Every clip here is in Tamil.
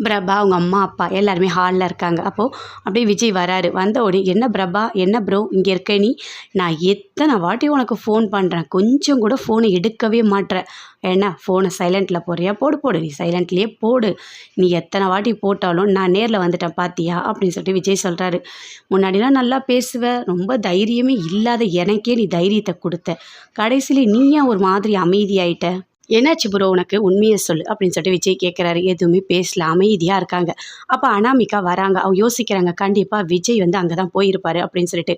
பிரபா, அவங்க அம்மா, அப்பா எல்லாருமே ஹாலில் இருக்காங்க. அப்போது அப்படியே விஜய் வராரு. வந்த உடனே, "என்ன பிரபா, என்ன ப்ரோ இங்கே இருக்க நீ? நான் எத்தனை வாட்டி உனக்கு ஃபோன் பண்ணுறேன், கொஞ்சம் கூட ஃபோனை எடுக்கவே மாட்ற. என்ன ஃபோனை சைலண்ட்டில் போடுறியா? போடு போடு, நீ சைலண்ட்லேயே போடு. நீ எத்தனை வாட்டி போட்டாலும் நான் நேரில் வந்துட்டேன் பார்த்தியா?" அப்படின்னு சொல்லிட்டு விஜய் சொல்கிறாரு. "முன்னாடிலாம் நல்லா பேசுவ, ரொம்ப தைரியமே இல்லாத எனக்கே நீ தைரியத்தை கொடுத்த. கடைசியில் நீ ஏன் ஒரு மாதிரி அமைதியாயிட்ட? என்னாச்சு ப்ரோ உனக்கு? உண்மையை சொல்லு." அப்படின்னு சொல்லிட்டு விஜய் கேட்குறாரு. எதுவுமே பேசல, அமைதியாக இருக்காங்க. அப்போ அனாமிகா வராங்க. அவங்க யோசிக்கிறாங்க, கண்டிப்பாக விஜய் வந்து அங்கே தான் போயிருப்பாரு அப்படின்னு சொல்லிட்டு.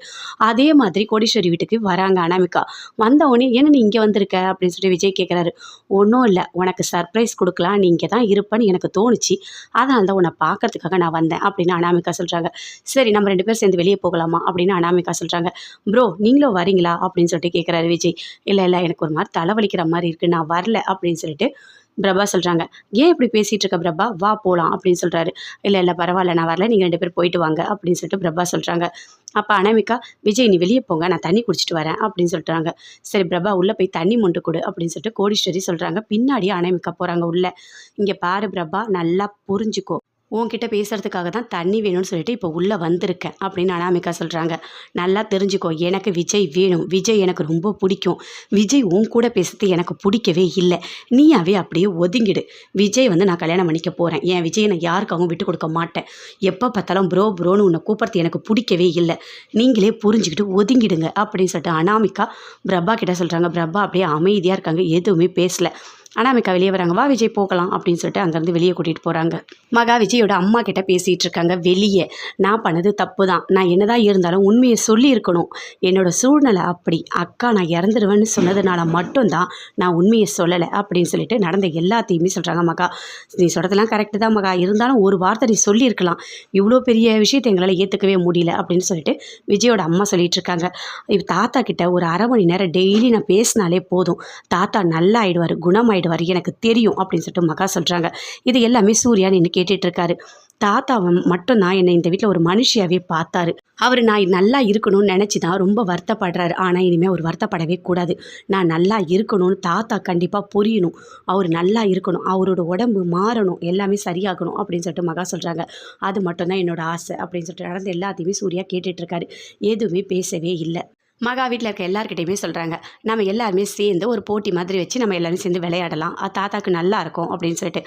அதே மாதிரி கோடீஸ்வரி வீட்டுக்கு வராங்க அனாமிகா. வந்தவொடனே, "என்ன நீ இங்கே வந்திருக்க?" அப்படின்னு சொல்லிட்டு விஜய் கேட்குறாரு. "ஒன்றும் இல்லை, உனக்கு சர்ப்ரைஸ் கொடுக்கலாம், நீ இங்கே தான் இருப்பேன்னு எனக்கு தோணுச்சு, அதனால தான் உன்னை பார்க்கறதுக்காக நான் வந்தேன்." அப்படின்னு அனாமிகா சொல்கிறாங்க. "சரி, நம்ம 2 பேரும் சேர்ந்து வெளியே போகலாமா?" அப்படின்னு அனாமிகா சொல்கிறாங்க. "ப்ரோ நீங்களும் வரீங்களா?" அப்படின்னு சொல்லிட்டு கேட்குறாரு விஜய். "இல்லை இல்லை, எனக்கு ஒரு மாதிரி தலைவலிக்கிற மாதிரி இருக்குது, நான் வரல." அப்படின்னு சொல்லிட்டு பிரபா சொல்கிறாங்க. "ஏன் இப்படி பேசிகிட்டு இருக்க பிரபா, வா போகலாம்." அப்படின்னு சொல்கிறாரு. "இல்லை இல்லை, பரவாயில்ல, நான் வரல, நீங்கள் 2 பேர் போயிட்டு வாங்க." அப்படின்னு சொல்லிட்டு பிரபா சொல்கிறாங்க. அப்போ அனாமிகா, "விஜய் நீ வெளியே போங்க, நான் தண்ணி குடிச்சிட்டு வரேன்." அப்படின்னு சொல்கிறாங்க. "சரி பிரபா, உள்ளே போய் தண்ணி மொண்டு கொடு." அப்படின்னு சொல்லிட்டு கோடீஸ்வரி சொல்கிறாங்க. பின்னாடியே அனாமிகா போகிறாங்க உள்ளே. "இங்கே பாரு பிரபா, நல்லா புரிஞ்சுக்கோ, உன்கிட்ட பேசுகிறதுக்காக தான் தண்ணி வேணும்னு சொல்லிட்டு இப்போ உள்ளே வந்திருக்கேன்." அப்படின்னு அனாமிகா சொல்கிறாங்க. "நல்லா தெரிஞ்சுக்கோ, எனக்கு விஜய் வேணும், விஜய் எனக்கு ரொம்ப பிடிக்கும். விஜய் உன் கூட பேசுறது எனக்கு பிடிக்கவே இல்லை, நீயாவே அப்படியே ஒதுங்கிடு. விஜய் வந்து நான் கல்யாணம் பண்ணிக்க போகிறேன், என் விஜயை நான் யாருக்காகவும் விட்டு கொடுக்க மாட்டேன். எப்போ பார்த்தாலும் ப்ரோ ப்ரோன்னு உன்னை கூப்பிட்றது எனக்கு பிடிக்கவே இல்லை, நீங்களே புரிஞ்சுக்கிட்டு ஒதுங்கிடுங்க." அப்படின்னு சொல்லிட்டு அனாமிகா பிரபா கிட்ட சொல்கிறாங்க. பிரபா அப்படியே அமைதியாக இருக்காங்க, எதுவுமே பேசலை. அனாமிகா வெளியே வராங்க. "வா விஜய் போகலாம்." அப்படின்னு சொல்லிட்டு அங்கேருந்து வெளியே கூட்டிகிட்டு போகிறாங்க. மகா விஜயோட அம்மா கிட்ட பேசிகிட்டு இருக்காங்க வெளியே. "நான் பண்ணது தப்பு தான், நான் என்னதான் இருந்தாலும் உண்மையை சொல்லியிருக்கணும், என்னோட சூழ்நிலை அப்படி, அக்கா நான் இறந்துடுவேன்னு சொன்னதுனால மட்டும்தான் நான் உண்மையை சொல்லலை." அப்படின்னு சொல்லிட்டு நடந்த எல்லாத்தையுமே சொல்கிறாங்க. "மகா, நீ சொல்கிறதெல்லாம் கரெக்டு தான் மகா, இருந்தாலும் ஒரு வார்த்தை நீ சொல்லியிருக்கலாம், இவ்வளோ பெரிய விஷயத்தை எங்களால் ஏற்றுக்கவே முடியல." அப்படின்னு சொல்லிட்டு விஜயோட அம்மா சொல்லிட்டு இருக்காங்க. "தாத்தா கிட்ட ஒரு 1/2 மணி நேரம் டெய்லி நான் பேசினாலே போதும், தாத்தா நல்லா ஆயிடுவார், குணமாயிடுவார், எனக்கு தெரியும்." அப்படின்னு சொல்லிட்டு மகா சொல்கிறாங்க. இது எல்லாமே சூர்யா நின்று கேட்டுட்டு இருக்காரு. தாத்தாவை மட்டும்தான் என்னை இந்த வீட்டில் ஒரு மனுஷியாவே பார்த்தாரு. அவர் நான் நல்லா இருக்கணும்னு நினச்சி தான் ரொம்ப வருத்தப்படுறாரு. ஆனால் இனிமேல் அவர் வருத்தப்படவே கூடாது. நான் நல்லா இருக்கணும்னு தாத்தா கண்டிப்பாக புரியணும், அவர் நல்லா இருக்கணும், அவரோட உடம்பு மாறணும், எல்லாமே சரியாகணும்." அப்படின்னு சொல்லிட்டு மகா சொல்கிறாங்க. "அது மட்டும்தான் என்னோட ஆசை." அப்படின்னு சொல்லிட்டு நடந்த எல்லாத்தையுமே சூர்யா கேட்டுட்ருக்காரு. எதுவுமே பேசவே இல்லை. மகா வீட்டில் இருக்க எல்லாருக்கிட்டையுமே சொல்கிறாங்க, "நம்ம எல்லாருமே சேர்ந்து ஒரு போட்டி மாதிரி வச்சு நம்ம எல்லாரும் சேர்ந்து விளையாடலாம், அது தாத்தாக்கு நல்லா இருக்கும்." அப்படின்னு சொல்லிட்டு.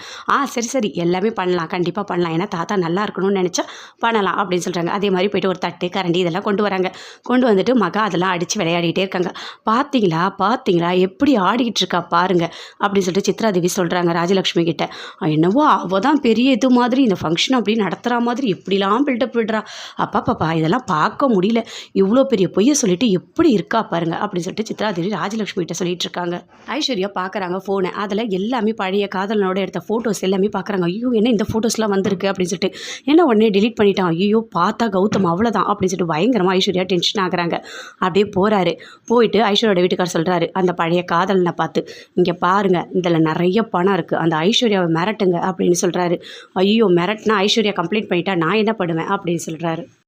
சரி சரி, எல்லாமே பண்ணலாம், கண்டிப்பாக பண்ணலாம், ஏன்னா தாத்தா நல்லா இருக்கணும்னு நினச்சா பண்ணலாம்." அப்படின்னு சொல்கிறாங்க. அதே மாதிரி போய்ட்டு ஒரு தட்டு கரண்டி இதெல்லாம் கொண்டு வராங்க. கொண்டு வந்துட்டு மகா அதெல்லாம் அடித்து விளையாடிட்டே இருக்காங்க. "பார்த்தீங்களா பார்த்தீங்களா, எப்படி ஆடிக்கிட்டு இருக்கா பாருங்க." அப்படின்னு சொல்லிட்டு சித்ராதேவி சொல்கிறாங்க ராஜலக்ஷ்மி கிட்ட. "என்னவோ அவள் தான் பெரிய இது மாதிரி இந்த ஃபங்க்ஷன் அப்படி நடத்துகிற மாதிரி எப்படிலாம் பில்டப் விடுறா, அப்பாப்பாப்பா இதெல்லாம் பார்க்க முடியல, இவ்வளோ பெரிய பொய்யை சொல்லிட்டு எப்படி இருக்கா பாருங்க." அப்படின்னு சொல்லிட்டு சித்ராதேவி ராஜலக்ஷ்மி கிட்ட சொல்லிட்டு இருக்காங்க. ஐஸ்வர்யா பார்க்குறாங்க ஃபோனை. அதில் எல்லாமே பழைய காதலனோட எடுத்த ஃபோட்டோஸ் எல்லாமே பார்க்குறாங்க. "ஐயோ, என்ன இந்த ஃபோட்டோஸ்லாம் வந்திருக்கு?" அப்படின்னு சொல்லிட்டு. என்ன உடனே டெலீட் பண்ணிட்டான். "ஐயோ, பார்த்தா கௌதம் அவ்வளோதான்." அப்படின்னு சொல்லிட்டு பயங்கரமாக ஐஸ்வர்யா டென்ஷன் ஆகுறாங்க. அப்படியே போகிறாரு. போயிட்டு ஐஸ்வர்யோட வீட்டுக்கார் சொல்கிறாரு அந்த பழைய காதலனை பார்த்து, "இங்கே பாருங்க, இதில் நிறைய பணம் இருக்குது, அந்த ஐஸ்வர்யாவை மிரட்டுங்க." அப்படின்னு சொல்கிறாரு. "ஐயோ, மிரட்டினா ஐஸ்வர்யா கம்ப்ளைண்ட் பண்ணிட்டா நான் என்ன பண்ணுவேன்?" அப்படின்னு சொல்கிறாரு.